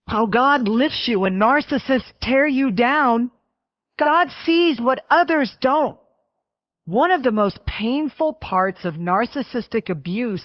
How God lifts you when narcissists tear you down. God sees what others don't. One of the most painful parts of narcissistic abuse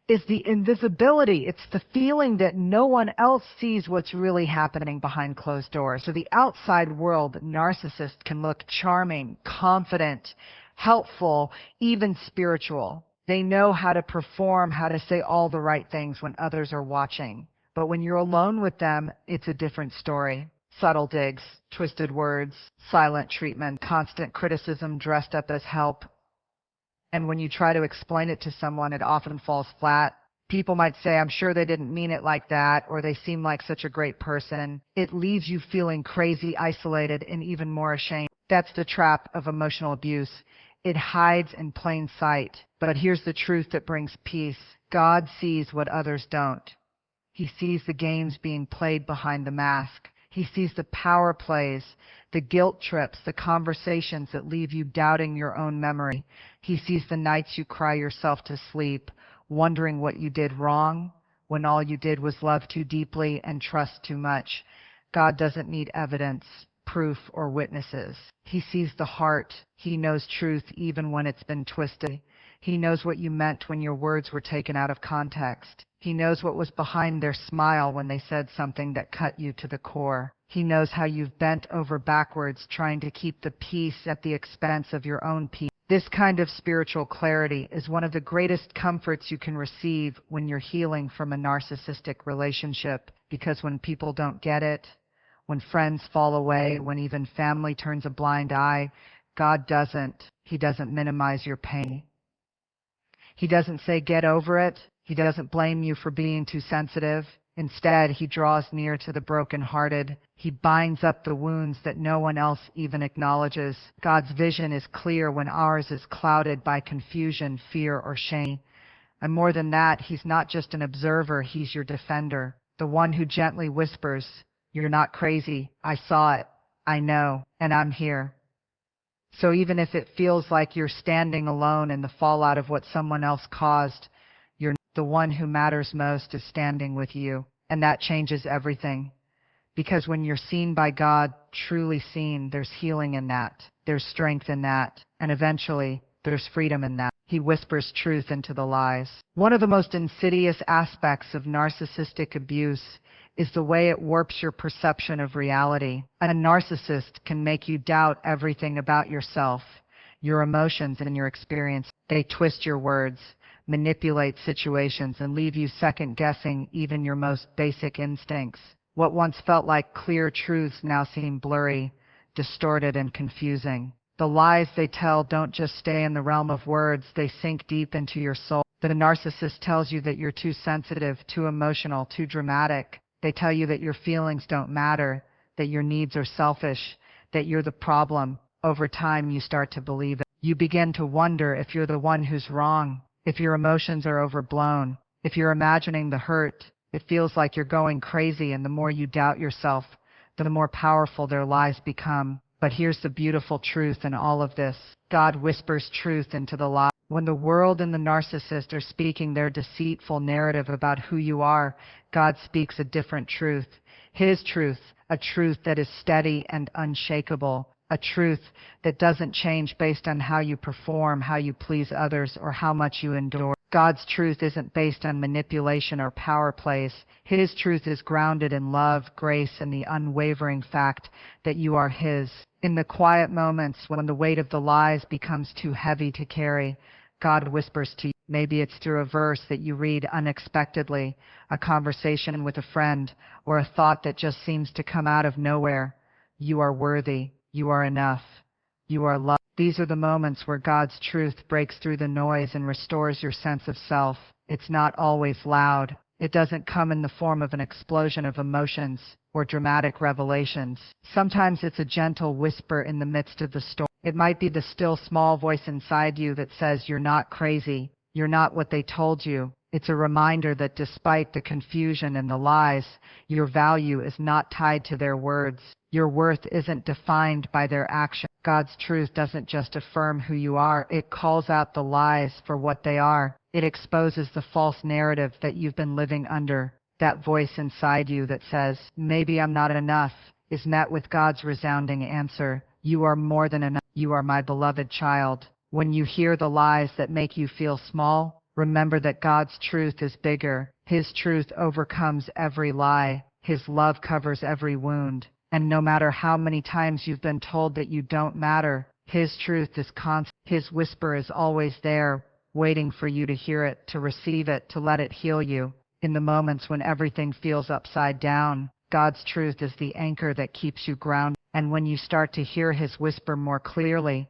is the invisibility. It's the feeling that no one else sees what's really happening behind closed doors. So the outside world, narcissists can look charming, confident, helpful, even spiritual. They know how to perform, how to say all the right things when others are watching. But when you're alone with them, it's a different story. Subtle digs, twisted words, silent treatment, constant criticism dressed up as help. And when you try to explain it to someone, it often falls flat. People might say, I'm sure they didn't mean it like that, or they seem like such a great person. It leaves you feeling crazy, isolated, and even more ashamed. That's the trap of emotional abuse. It hides in plain sight. But here's the truth that brings peace. God sees what others don't. He sees the games being played behind the mask. He sees the power plays, the guilt trips, the conversations that leave you doubting your own memory. He sees the nights you cry yourself to sleep, wondering what you did wrong when all you did was love too deeply and trust too much. God doesn't need evidence, proof, or witnesses. He sees the heart. He knows truth even when it's been twisted. He knows what you meant when your words were taken out of context. He knows what was behind their smile when they said something that cut you to the core. He knows how you've bent over backwards trying to keep the peace at the expense of your own peace. This kind of spiritual clarity is one of the greatest comforts you can receive when you're healing from a narcissistic relationship, because when people don't get it, when friends fall away, when even family turns a blind eye, God doesn't. He doesn't minimize your pain. He doesn't say, get over it. He doesn't blame you for being too sensitive. Instead, he draws near to the brokenhearted. He binds up the wounds that no one else even acknowledges. God's vision is clear when ours is clouded by confusion, fear, or shame. And more than that, he's not just an observer, he's your defender, the one who gently whispers, you're not crazy. I saw it. I know. And I'm here. So even if it feels like you're standing alone in the fallout of what someone else caused, the one who matters most is standing with you. And that changes everything. Because when you're seen by God, truly seen, there's healing in that. There's strength in that. And eventually, there's freedom in that. He whispers truth into the lies. One of the most insidious aspects of narcissistic abuse is the way it warps your perception of reality. A narcissist can make you doubt everything about yourself, your emotions, and your experience. They twist your words, manipulate situations, and leave you second-guessing even your most basic instincts. What once felt like clear truths now seem blurry, distorted, and confusing. The lies they tell don't just stay in the realm of words, they sink deep into your soul. The narcissist tells you that you're too sensitive, too emotional, too dramatic. They tell you that your feelings don't matter, that your needs are selfish, that you're the problem. Over time, you start to believe it. You begin to wonder if you're the one who's wrong, if your emotions are overblown, if you're imagining the hurt. It feels like you're going crazy, and the more you doubt yourself, the more powerful their lies become. But here's the beautiful truth in all of this. God whispers truth into the lie. When the world and the narcissist are speaking their deceitful narrative about who you are, God speaks a different truth. His truth, a truth that is steady and unshakable, a truth that doesn't change based on how you perform, how you please others, or how much you endure. God's truth isn't based on manipulation or power plays. His truth is grounded in love, grace, and the unwavering fact that you are His. In the quiet moments when the weight of the lies becomes too heavy to carry, God whispers to you. Maybe it's through a verse that you read unexpectedly, a conversation with a friend, or a thought that just seems to come out of nowhere. You are worthy. You are enough. You are loved. These are the moments where God's truth breaks through the noise and restores your sense of self. It's not always loud. It doesn't come in the form of an explosion of emotions or dramatic revelations. Sometimes it's a gentle whisper in the midst of the storm. It might be the still small voice inside you that says you're not crazy. You're not what they told you. It's a reminder that despite the confusion and the lies, your value is not tied to their words. Your worth isn't defined by their action. God's truth doesn't just affirm who you are, it calls out the lies for what they are. It exposes the false narrative that you've been living under. That voice inside you that says, maybe I'm not enough, is met with God's resounding answer, you are more than enough. You are my beloved child. When you hear the lies that make you feel small, remember that God's truth is bigger. His truth overcomes every lie. His love covers every wound. And no matter how many times you've been told that you don't matter, His truth is constant. His whisper is always there, waiting for you to hear it, to receive it, to let it heal you. In the moments when everything feels upside down, God's truth is the anchor that keeps you grounded. And when you start to hear His whisper more clearly,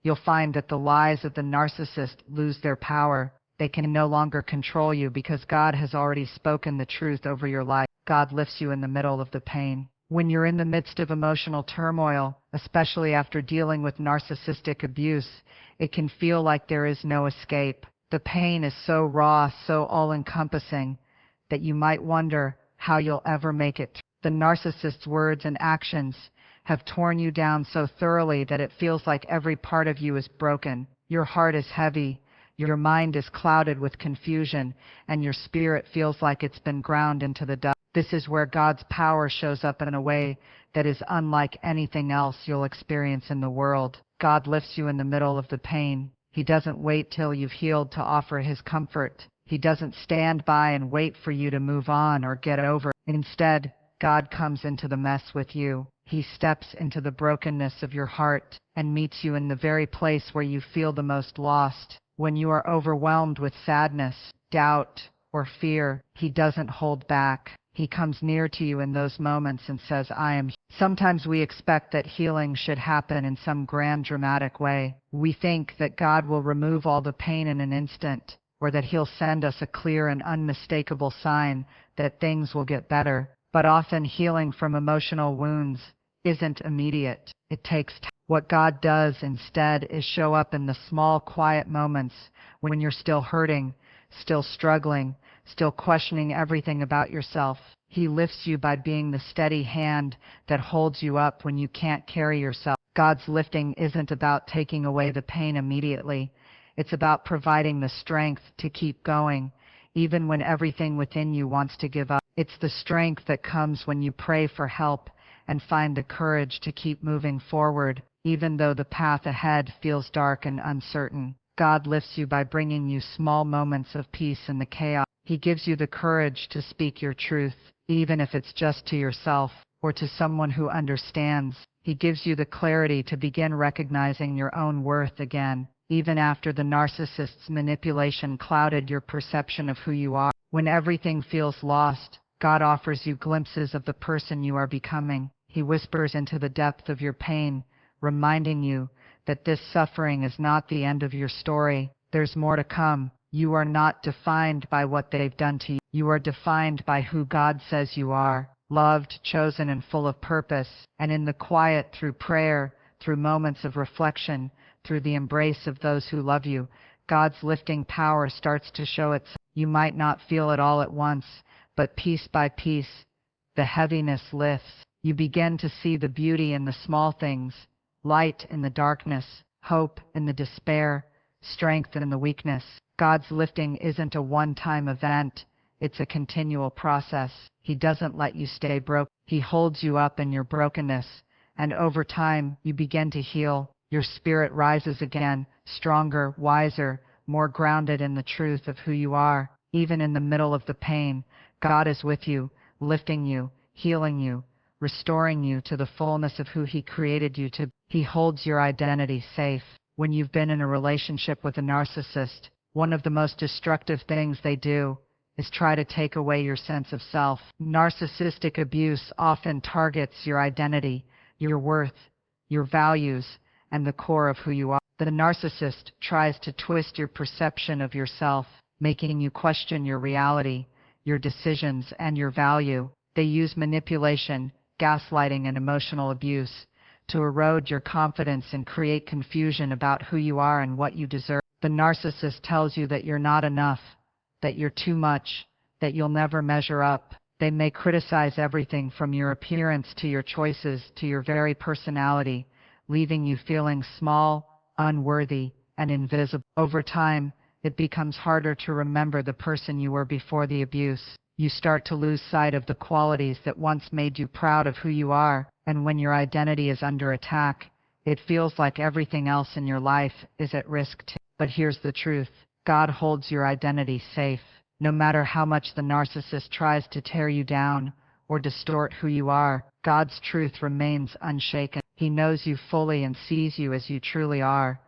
you'll find that the lies of the narcissist lose their power. They can no longer control you because God has already spoken the truth over your life. God lifts you in the middle of the pain. When you're in the midst of emotional turmoil, especially after dealing with narcissistic abuse, it can feel like there is no escape. The pain is so raw, so all-encompassing, that you might wonder how you'll ever make it. The narcissist's words and actions have torn you down so thoroughly that it feels like every part of you is broken. Your heart is heavy, your mind is clouded with confusion, and your spirit feels like it's been ground into the dust. This is where God's power shows up in a way that is unlike anything else you'll experience in the world. God lifts you in the middle of the pain. He doesn't wait till you've healed to offer His comfort. He doesn't stand by and wait for you to move on or get over. Instead, God comes into the mess with you. He steps into the brokenness of your heart and meets you in the very place where you feel the most lost. When you are overwhelmed with sadness, doubt, or fear, He doesn't hold back. He comes near to you in those moments and says, I am. Sometimes we expect that healing should happen in some grand dramatic way. We think that God will remove all the pain in an instant, or that He'll send us a clear and unmistakable sign that things will get better. But often healing from emotional wounds isn't immediate. It takes time. What God does instead is show up in the small, quiet moments when you're still hurting, still struggling, still questioning everything about yourself. He lifts you by being the steady hand that holds you up when you can't carry yourself. God's lifting isn't about taking away the pain immediately. It's about providing the strength to keep going, even when everything within you wants to give up. It's the strength that comes when you pray for help and find the courage to keep moving forward, even though the path ahead feels dark and uncertain. God lifts you by bringing you small moments of peace in the chaos. He gives you the courage to speak your truth, even if it's just to yourself or to someone who understands. He gives you the clarity to begin recognizing your own worth again, even after the narcissist's manipulation clouded your perception of who you are. When everything feels lost, God offers you glimpses of the person you are becoming. He whispers into the depth of your pain, reminding you that this suffering is not the end of your story. There's more to come. You are not defined by what they've done to you. You are defined by who God says you are, loved, chosen, and full of purpose. And in the quiet, through prayer, through moments of reflection, through the embrace of those who love you, God's lifting power starts to show itself. You might not feel it all at once, but piece by piece, the heaviness lifts. You begin to see the beauty in the small things, light in the darkness, hope in the despair, strength in the weakness. God's lifting isn't a one-time event. It's a continual process. He doesn't let you stay broke. He holds you up in your brokenness, and over time, you begin to heal. Your spirit rises again, stronger, wiser, more grounded in the truth of who you are. Even in the middle of the pain, God is with you, lifting you, healing you, restoring you to the fullness of who He created you to be. He holds your identity safe. When you've been in a relationship with a narcissist, one of the most destructive things they do is try to take away your sense of self. Narcissistic abuse often targets your identity, your worth, your values, and the core of who you are. The narcissist tries to twist your perception of yourself, making you question your reality, your decisions, and your value. They use manipulation, gaslighting, and emotional abuse to erode your confidence and create confusion about who you are and what you deserve. The narcissist tells you that you're not enough, that you're too much, that you'll never measure up. They may criticize everything from your appearance to your choices to your very personality, leaving you feeling small, unworthy, and invisible. Over time, it becomes harder to remember the person you were before the abuse. You start to lose sight of the qualities that once made you proud of who you are, and when your identity is under attack, it feels like everything else in your life is at risk too. But here's the truth. God holds your identity safe. No matter how much the narcissist tries to tear you down or distort who you are, God's truth remains unshaken. He knows you fully and sees you as you truly are,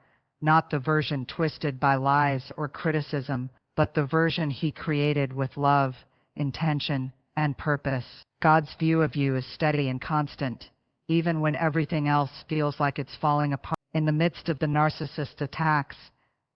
not the version twisted by lies or criticism, but the version He created with love, intention, and purpose. God's view of you is steady and constant, even when everything else feels like it's falling apart. In the midst of the narcissist's attacks,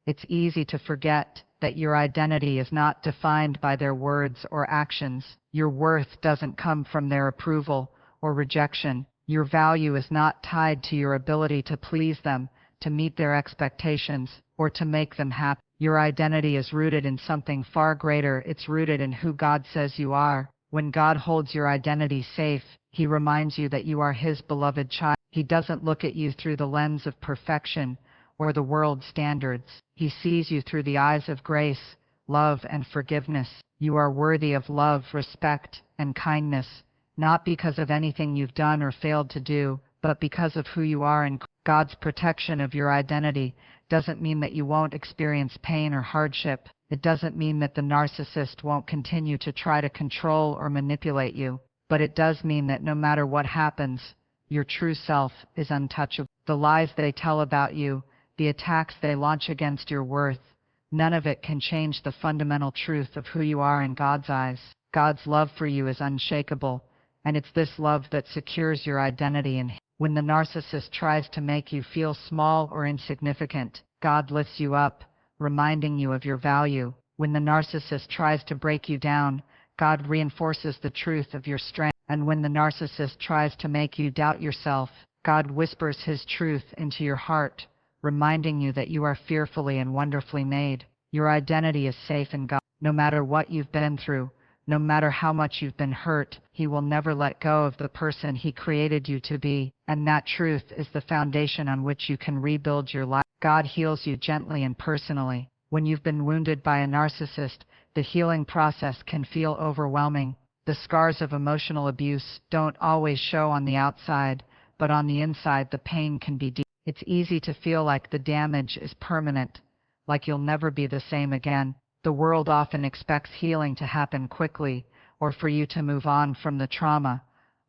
it's easy to forget that your identity is not defined by their words or actions. Your worth doesn't come from their approval or rejection. Your value is not tied to your ability to please them, to meet their expectations, or to make them happy. Your identity is rooted in something far greater. It's rooted in who God says you are. When God holds your identity safe, He reminds you that you are His beloved child. He doesn't look at you through the lens of perfection or the world's standards. He sees you through the eyes of grace, love, and forgiveness. You are worthy of love, respect, and kindness, not because of anything you've done or failed to do, but because of who you are in Christ. God's protection of your identity doesn't mean that you won't experience pain or hardship. It doesn't mean that the narcissist won't continue to try to control or manipulate you, but it does mean that no matter what happens, your true self is untouchable. The lies they tell about you, the attacks they launch against your worth, none of it can change the fundamental truth of who you are in God's eyes. God's love for you is unshakable, and it's this love that secures your identity in Him. When the narcissist tries to make you feel small or insignificant, God lifts you up, reminding you of your value. When the narcissist tries to break you down, God reinforces the truth of your strength. And when the narcissist tries to make you doubt yourself, God whispers His truth into your heart, reminding you that you are fearfully and wonderfully made. Your identity is safe in God. No matter what you've been through, no matter how much you've been hurt, He will never let go of the person He created you to be, and that truth is the foundation on which you can rebuild your life. God heals you gently and personally. When you've been wounded by a narcissist, the healing process can feel overwhelming. The scars of emotional abuse don't always show on the outside, but on the inside the pain can be deep. It's easy to feel like the damage is permanent, like you'll never be the same again. The world often expects healing to happen quickly, or for you to move on from the trauma.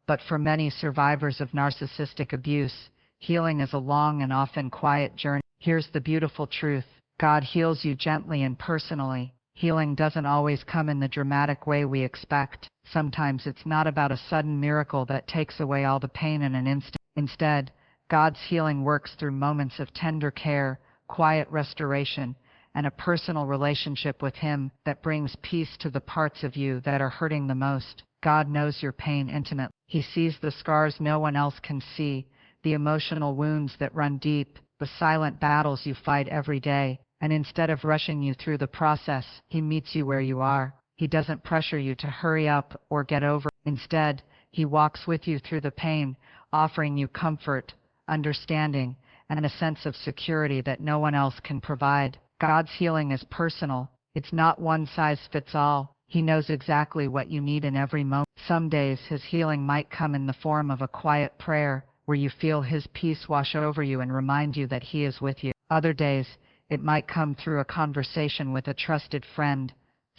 But for many survivors of narcissistic abuse, healing is a long and often quiet journey. Here's the beautiful truth. God heals you gently and personally. Healing doesn't always come in the dramatic way we expect. Sometimes it's not about a sudden miracle that takes away all the pain in an instant. Instead, God's healing works through moments of tender care, quiet restoration, and a personal relationship with Him that brings peace to the parts of you that are hurting the most. God knows your pain intimately. He sees the scars no one else can see, the emotional wounds that run deep, the silent battles you fight every day. And instead of rushing you through the process, He meets you where you are. He doesn't pressure you to hurry up or get over. Instead, He walks with you through the pain, offering you comfort, understanding, and a sense of security that no one else can provide. God's healing is personal. It's not one size fits all. He knows exactly what you need in every moment. Some days His healing might come in the form of a quiet prayer, where you feel His peace wash over you and remind you that He is with you. Other days, it might come through a conversation with a trusted friend,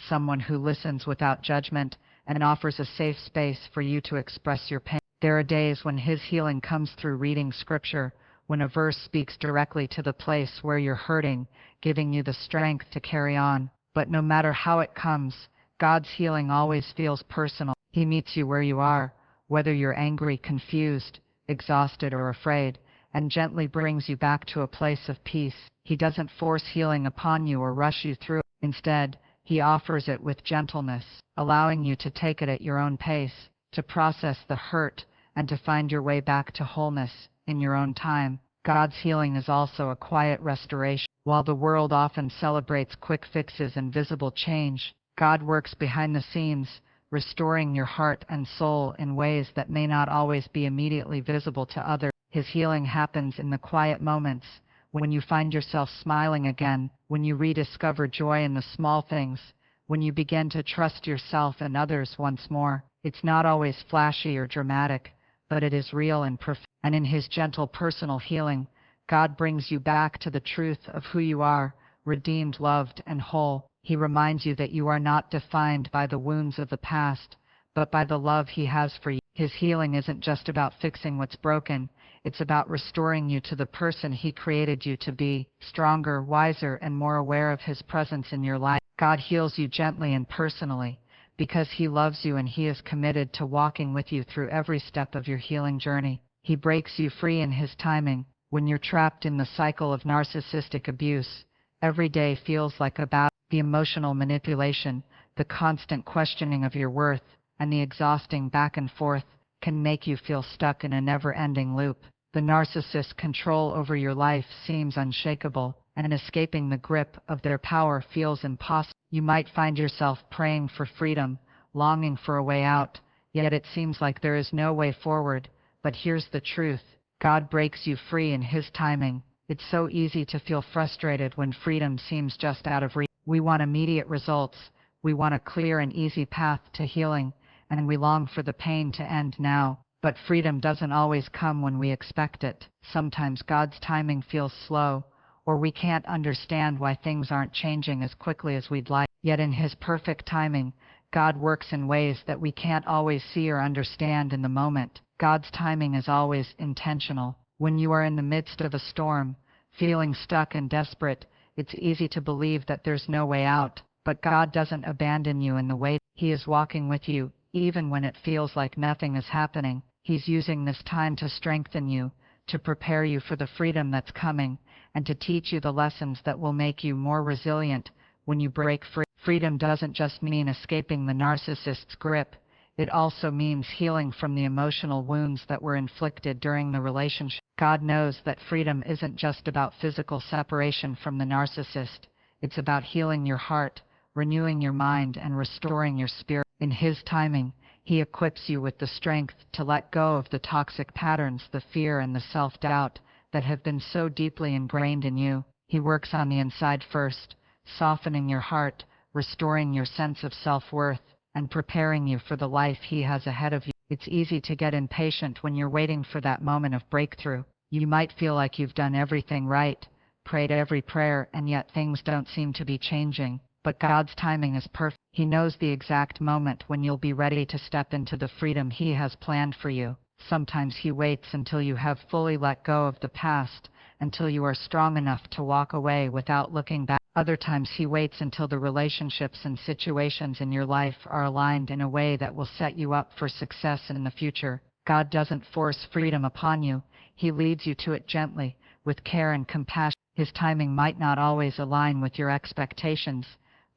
someone who listens without judgment and offers a safe space for you to express your pain. There are days when His healing comes through reading Scripture, when a verse speaks directly to the place where you're hurting, giving you the strength to carry on. But no matter how it comes, God's healing always feels personal. He meets you where you are, whether you're angry, confused, exhausted, or afraid, and gently brings you back to a place of peace. He doesn't force healing upon you or rush you through it. Instead, He offers it with gentleness, allowing you to take it at your own pace, to process the hurt, and to find your way back to wholeness in your own time. God's healing is also a quiet restoration. While the world often celebrates quick fixes and visible change, God works behind the scenes, restoring your heart and soul in ways that may not always be immediately visible to others. His healing happens in the quiet moments, when you find yourself smiling again, when you rediscover joy in the small things, when you begin to trust yourself and others once more. It's not always flashy or dramatic, but it is real and profound. And in His gentle personal healing, God brings you back to the truth of who you are, redeemed, loved, and whole. He reminds you that you are not defined by the wounds of the past, but by the love He has for you. His healing isn't just about fixing what's broken. It's about restoring you to the person He created you to be, stronger, wiser, and more aware of His presence in your life. God heals you gently and personally because He loves you and He is committed to walking with you through every step of your healing journey. He breaks you free in His timing. When you're trapped in the cycle of narcissistic abuse, every day feels like a battle. The emotional manipulation, the constant questioning of your worth, and the exhausting back and forth can make you feel stuck in a never-ending loop. The narcissist's control over your life seems unshakable, and escaping the grip of their power feels impossible. You might find yourself praying for freedom, longing for a way out, yet it seems like there is no way forward. But here's the truth. God breaks you free in His timing. It's so easy to feel frustrated when freedom seems just out of reach. We want immediate results. We want a clear and easy path to healing, and we long for the pain to end now. But freedom doesn't always come when we expect it. Sometimes God's timing feels slow, or we can't understand why things aren't changing as quickly as we'd like. Yet in His perfect timing, God works in ways that we can't always see or understand in the moment. God's timing is always intentional. When you are in the midst of a storm, feeling stuck and desperate, it's easy to believe that there's no way out. But God doesn't abandon you in the way. He is walking with you, even when it feels like nothing is happening. He's using this time to strengthen you, to prepare you for the freedom that's coming, and to teach you the lessons that will make you more resilient when you break free. Freedom doesn't just mean escaping the narcissist's grip. It also means healing from the emotional wounds that were inflicted during the relationship. God knows that freedom isn't just about physical separation from the narcissist. It's about healing your heart, renewing your mind, and restoring your spirit. In His timing, He equips you with the strength to let go of the toxic patterns, the fear, and the self-doubt that have been so deeply ingrained in you. He works on the inside first, softening your heart, restoring your sense of self-worth, and preparing you for the life He has ahead of you. It's easy to get impatient when you're waiting for that moment of breakthrough. You might feel like you've done everything right, prayed every prayer, and yet things don't seem to be changing. But God's timing is perfect. He knows the exact moment when you'll be ready to step into the freedom He has planned for you. Sometimes He waits until you have fully let go of the past, until you are strong enough to walk away without looking back. Other times He waits until the relationships and situations in your life are aligned in a way that will set you up for success in the future. God doesn't force freedom upon you. He leads you to it gently, with care and compassion. His timing might not always align with your expectations,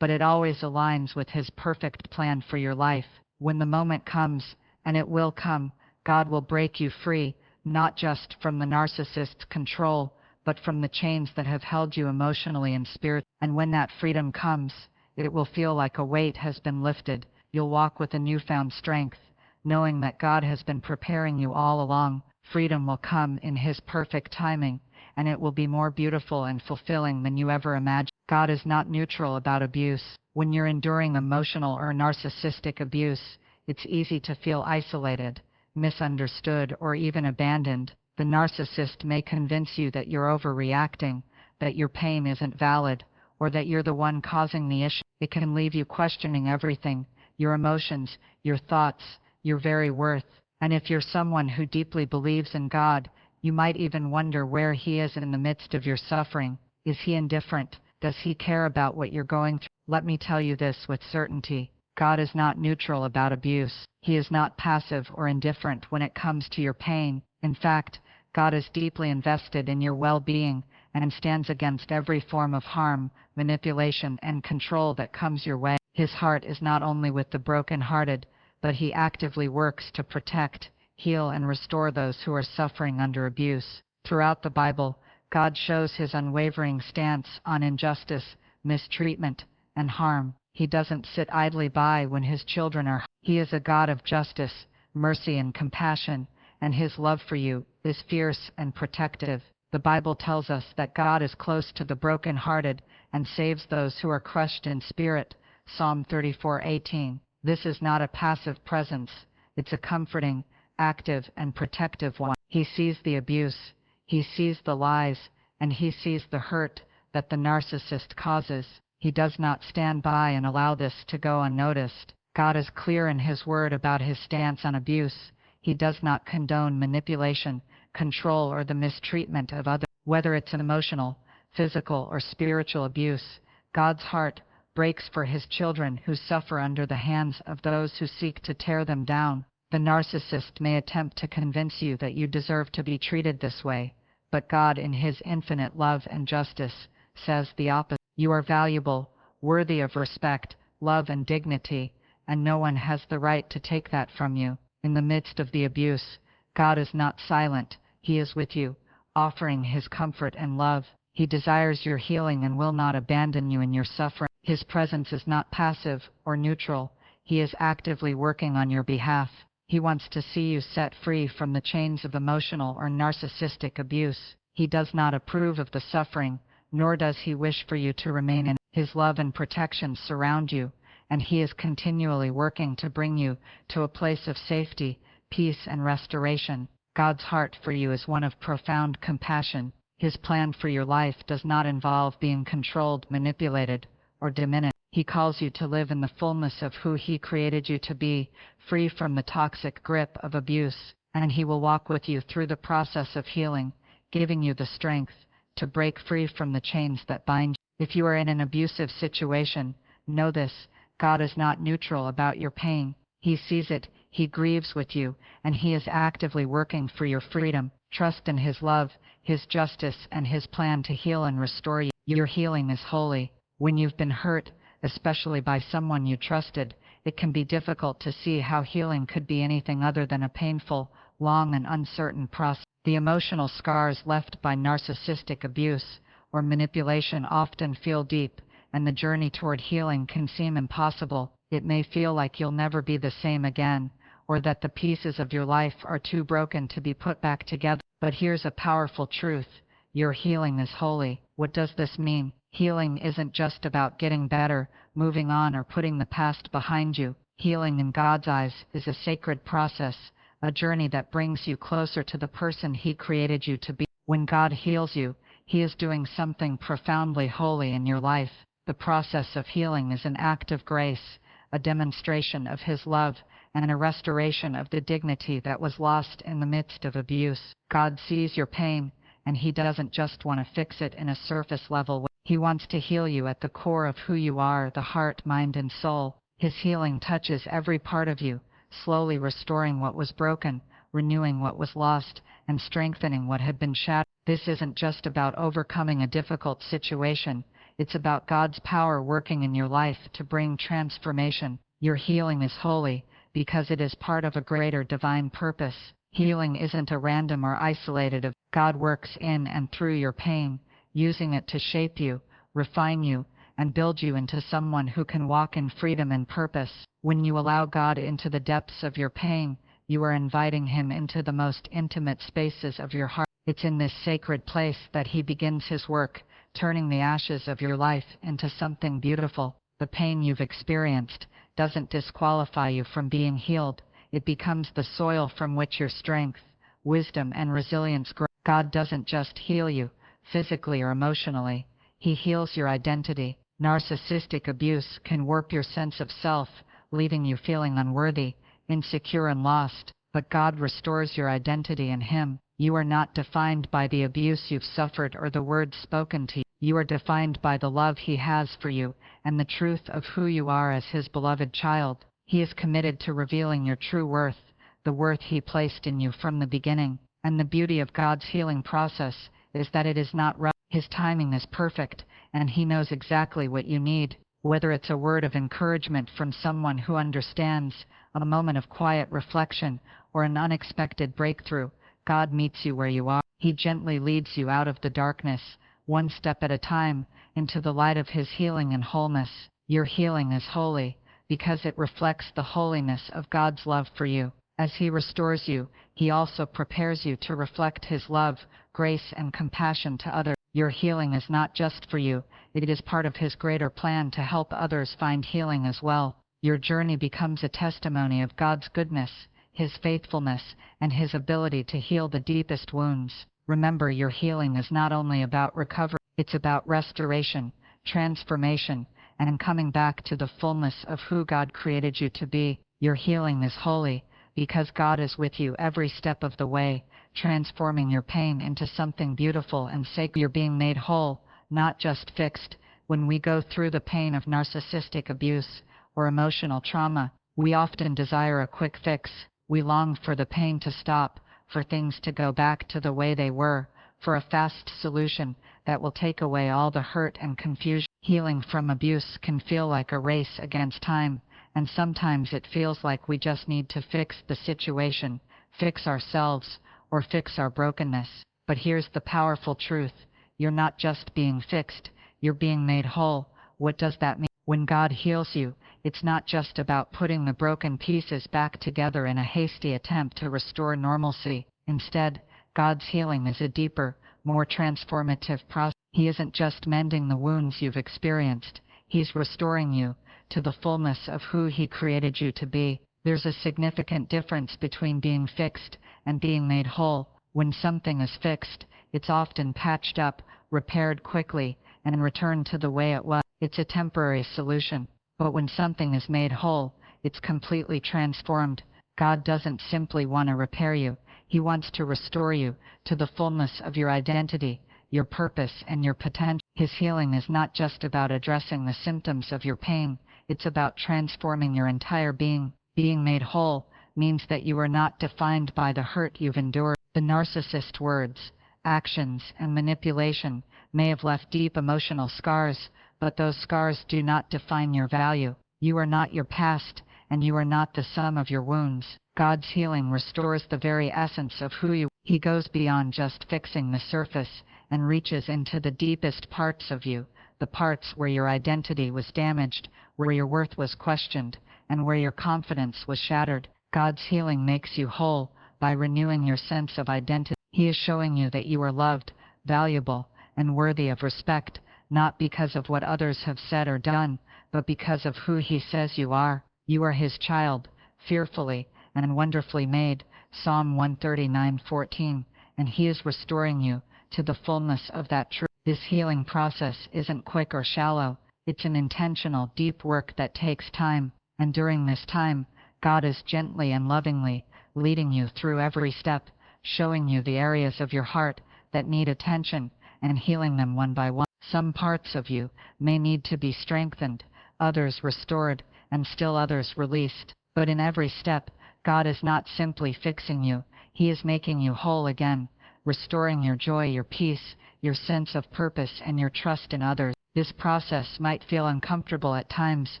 but it always aligns with His perfect plan for your life. When the moment comes, and it will come, God will break you free, not just from the narcissist's control, but from the chains that have held you emotionally and spiritually. And when that freedom comes, it will feel like a weight has been lifted. You'll walk with a newfound strength, knowing that God has been preparing you all along. Freedom will come in His perfect timing, and it will be more beautiful and fulfilling than you ever imagined. God is not neutral about abuse. When you're enduring emotional or narcissistic abuse, it's easy to feel isolated, misunderstood, or even abandoned. The narcissist may convince you that you're overreacting, that your pain isn't valid, or that you're the one causing the issue. It can leave you questioning everything, your emotions, your thoughts, your very worth. And if you're someone who deeply believes in God, you might even wonder where He is in the midst of your suffering. Is He indifferent? Does He care about what you're going through? Let me tell you this with certainty. God is not neutral about abuse. He is not passive or indifferent when it comes to your pain. In fact, God is deeply invested in your well-being and stands against every form of harm, manipulation, and control that comes your way. His heart is not only with the broken-hearted, but He actively works to protect, heal, and restore those who are suffering under abuse. Throughout the Bible, God shows His unwavering stance on injustice, mistreatment, and harm. He doesn't sit idly by when His children are. He is a God of justice, mercy, and compassion, and His love for you is fierce and protective. The Bible tells us that God is close to the broken-hearted and saves those who are crushed in spirit. Psalm 34:18. This is not a passive presence. It's a comforting, active, and protective one. He sees the abuse, he sees the lies, and he sees the hurt that the narcissist causes. He does not stand by and allow this to go unnoticed. God is clear in His Word about His stance on abuse. He does not condone manipulation, control, or the mistreatment of others. Whether it's emotional, physical, or spiritual abuse, God's heart breaks for His children who suffer under the hands of those who seek to tear them down. The narcissist may attempt to convince you that you deserve to be treated this way, but God, in His infinite love and justice, says the opposite. You are valuable, worthy of respect, love, and dignity, and no one has the right to take that from you. In the midst of the abuse, God is not silent. He is with you, offering His comfort and love. He desires your healing and will not abandon you in your suffering. His presence is not passive or neutral. He is actively working on your behalf. He wants to see you set free from the chains of emotional or narcissistic abuse. He does not approve of the suffering, nor does He wish for you to remain in it. His love and protection surround you, and He is continually working to bring you to a place of safety, peace, and restoration. God's heart for you is one of profound compassion. His plan for your life does not involve being controlled, manipulated, or diminished. He calls you to live in the fullness of who He created you to be, free from the toxic grip of abuse, and He will walk with you through the process of healing, giving you the strength to break free from the chains that bind you. If you are in an abusive situation, know this: God is not neutral about your pain. He sees it, He grieves with you, and He is actively working for your freedom. Trust in His love, His justice, and His plan to heal and restore you. Your healing is holy. When you've been hurt, especially by someone you trusted, it can be difficult to see how healing could be anything other than a painful, long, and uncertain process. The emotional scars left by narcissistic abuse or manipulation often feel deep, and the journey toward healing can seem impossible. It may feel like you'll never be the same again, or that the pieces of your life are too broken to be put back together. But here's a powerful truth: your healing is holy. What does this mean? Healing isn't just about getting better, moving on, or putting the past behind you. Healing in God's eyes is a sacred process, a journey that brings you closer to the person He created you to be. When God heals you, He is doing something profoundly holy in your life. The process of healing is an act of grace, a demonstration of His love, and a restoration of the dignity that was lost in the midst of abuse. God sees your pain, and He doesn't just want to fix it in a surface-level way. He wants to heal you at the core of who you are, the heart, mind, and soul. His healing touches every part of you, slowly restoring what was broken, renewing what was lost, and strengthening what had been shattered. This isn't just about overcoming a difficult situation. It's about God's power working in your life to bring transformation. Your healing is holy because it is part of a greater divine purpose. Healing isn't a random or isolated event. God works in and through your pain, using it to shape you, refine you, and build you into someone who can walk in freedom and purpose. When you allow God into the depths of your pain, you are inviting Him into the most intimate spaces of your heart. It's in this sacred place that He begins His work, turning the ashes of your life into something beautiful. The pain you've experienced doesn't disqualify you from being healed. It becomes the soil from which your strength, wisdom, and resilience grow. God doesn't just heal you physically or emotionally. He heals your identity. Narcissistic abuse can warp your sense of self, leaving you feeling unworthy, insecure, and lost. But God restores your identity in Him. You are not defined by the abuse you've suffered or the words spoken to you. You are defined by the love He has for you and the truth of who you are as His beloved child. He is committed to revealing your true worth, the worth He placed in you from the beginning. And the beauty of God's healing process is that it is not rushed. His timing is perfect, and He knows exactly what you need. Whether it's a word of encouragement from someone who understands, a moment of quiet reflection, or an unexpected breakthrough, God meets you where you are. He gently leads you out of the darkness, one step at a time, into the light of His healing and wholeness. Your healing is holy because it reflects the holiness of God's love for you. As He restores you, He also prepares you to reflect His love, grace, and compassion to others. Your healing is not just for you, it is part of his greater plan to help others find healing as well. Your journey becomes a testimony of God's goodness, his faithfulness, and his ability to heal the deepest wounds. Remember, your healing is not only about recovery, it's about restoration, transformation, and coming back to the fullness of who God created you to be. Your healing is holy, because God is with you every step of the way, transforming your pain into something beautiful and sacred. You're being made whole, not just fixed. When we go through the pain of narcissistic abuse or emotional trauma, we often desire a quick fix. We long for the pain to stop, for things to go back to the way they were, for a fast solution that will take away all the hurt and confusion. Healing from abuse can feel like a race against time, and sometimes it feels like we just need to fix the situation, fix ourselves, or fix our brokenness. But here's the powerful truth. You're not just being fixed, you're being made whole. What does that mean? When God heals you, it's not just about putting the broken pieces back together in a hasty attempt to restore normalcy. Instead, God's healing is a deeper, more transformative process. He isn't just mending the wounds you've experienced, He's restoring you to the fullness of who He created you to be. There's a significant difference between being fixed and being made whole. When something is fixed, it's often patched up, repaired quickly, and returned to the way it was. It's a temporary solution. But when something is made whole, it's completely transformed. God doesn't simply want to repair you. He wants to restore you to the fullness of your identity, your purpose, and your potential. His healing is not just about addressing the symptoms of your pain. It's about transforming your entire being. Being made whole means that you are not defined by the hurt you've endured. The narcissist's words, actions, and manipulation may have left deep emotional scars, but those scars do not define your value. You are not your past, and you are not the sum of your wounds. God's healing restores the very essence of who you are. He goes beyond just fixing the surface and reaches into the deepest parts of you, the parts where your identity was damaged, where your worth was questioned, and where your confidence was shattered. God's healing makes you whole by renewing your sense of identity. He is showing you that you are loved, valuable, and worthy of respect, not because of what others have said or done, but because of who He says you are. You are His child, fearfully and wonderfully made, Psalm 139:14, and He is restoring you to the fullness of that truth. This healing process isn't quick or shallow. It's an intentional, deep work that takes time, and during this time, God is gently and lovingly leading you through every step, showing you the areas of your heart that need attention and healing them one by one. Some parts of you may need to be strengthened, others restored, and still others released. But in every step, God is not simply fixing you. He is making you whole again, restoring your joy, your peace, your sense of purpose, and your trust in others. This process might feel uncomfortable at times,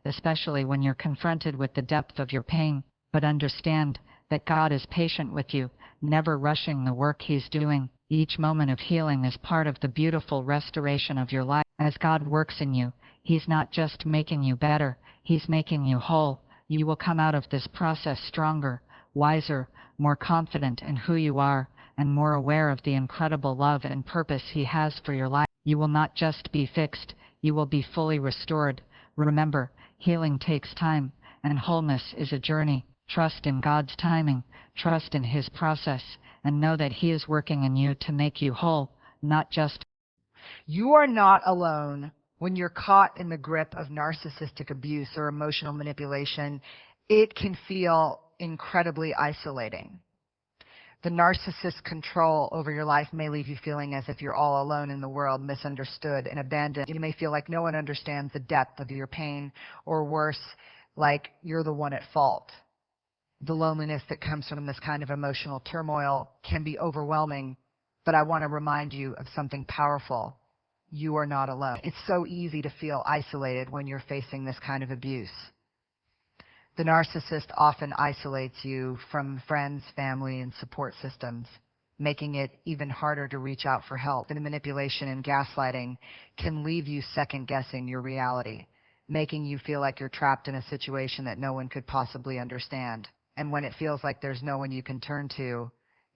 especially when you're confronted with the depth of your pain. But understand that God is patient with you, never rushing the work He's doing. Each moment of healing is part of the beautiful restoration of your life. As God works in you, He's not just making you better, He's making you whole. You will come out of this process stronger, wiser, more confident in who you are, and more aware of the incredible love and purpose He has for your life. You will not just be fixed, you will be fully restored. Remember, healing takes time, and wholeness is a journey. Trust in God's timing, trust in His process, and know that He is working in you to make you whole, not just. You are not alone. When you're caught in the grip of narcissistic abuse or emotional manipulation, it can feel incredibly isolating. The narcissist's control over your life may leave you feeling as if you're all alone in the world, misunderstood and abandoned. You may feel like no one understands the depth of your pain, or worse, like you're the one at fault. The loneliness that comes from this kind of emotional turmoil can be overwhelming, but I want to remind you of something powerful. You are not alone. It's so easy to feel isolated when you're facing this kind of abuse. The narcissist often isolates you from friends, family, and support systems, making it even harder to reach out for help. And the manipulation and gaslighting can leave you second-guessing your reality, making you feel like you're trapped in a situation that no one could possibly understand. And when it feels like there's no one you can turn to,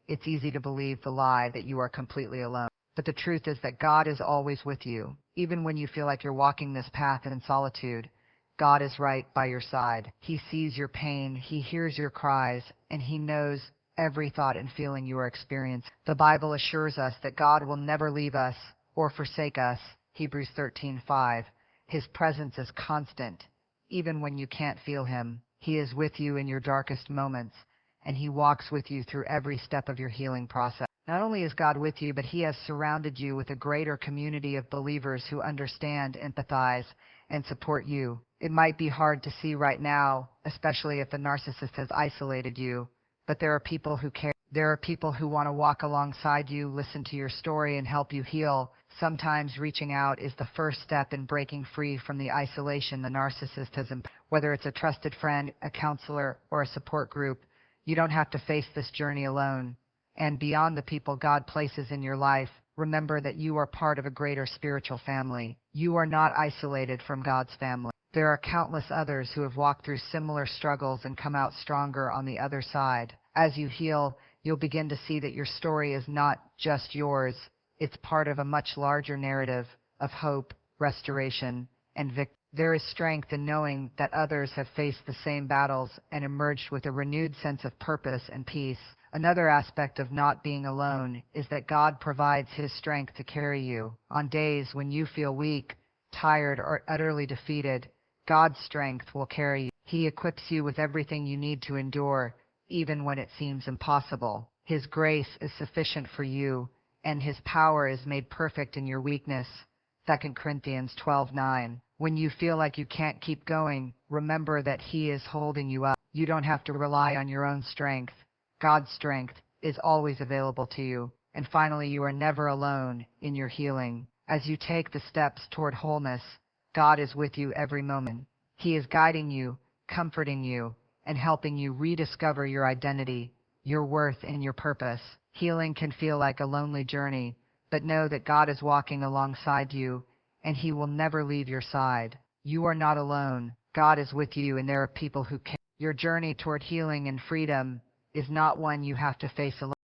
it's easy to believe the lie that you are completely alone. But the truth is that God is always with you. Even when you feel like you're walking this path in solitude, God is right by your side. He sees your pain, He hears your cries, and He knows every thought and feeling you are experiencing. The Bible assures us that God will never leave us or forsake us. Hebrews 13:5. His presence is constant. Even when you can't feel Him, He is with you in your darkest moments, and He walks with you through every step of your healing process. Not only is God with you, but He has surrounded you with a greater community of believers who understand, empathize, and support you. It might be hard to see right now, especially if the narcissist has isolated you, but there are people who care. There are people who want to walk alongside you, listen to your story, and help you heal. Sometimes reaching out is the first step in breaking free from the isolation the narcissist has imposed. Whether it's a trusted friend, a counselor, or a support group, you don't have to face this journey alone. And beyond the people God places in your life, remember that you are part of a greater spiritual family. You are not isolated from God's family. There are countless others who have walked through similar struggles and come out stronger on the other side. As you heal, you'll begin to see that your story is not just yours. It's part of a much larger narrative of hope, restoration, and victory. There is strength in knowing that others have faced the same battles and emerged with a renewed sense of purpose and peace. Another aspect of not being alone is that God provides His strength to carry you. On days when you feel weak, tired, or utterly defeated, God's strength will carry you. He equips you with everything you need to endure, even when it seems impossible. His grace is sufficient for you, and His power is made perfect in your weakness. 2 Corinthians 12:9. When you feel like you can't keep going, remember that He is holding you up. You don't have to rely on your own strength. God's strength is always available to you. And finally, you are never alone in your healing. As you take the steps toward wholeness, God is with you every moment. He is guiding you, comforting you, and helping you rediscover your identity, your worth, and your purpose. Healing can feel like a lonely journey, but know that God is walking alongside you, and He will never leave your side. You are not alone. God is with you, and there are people who care. Your journey toward healing and freedom is not one you have to face alone.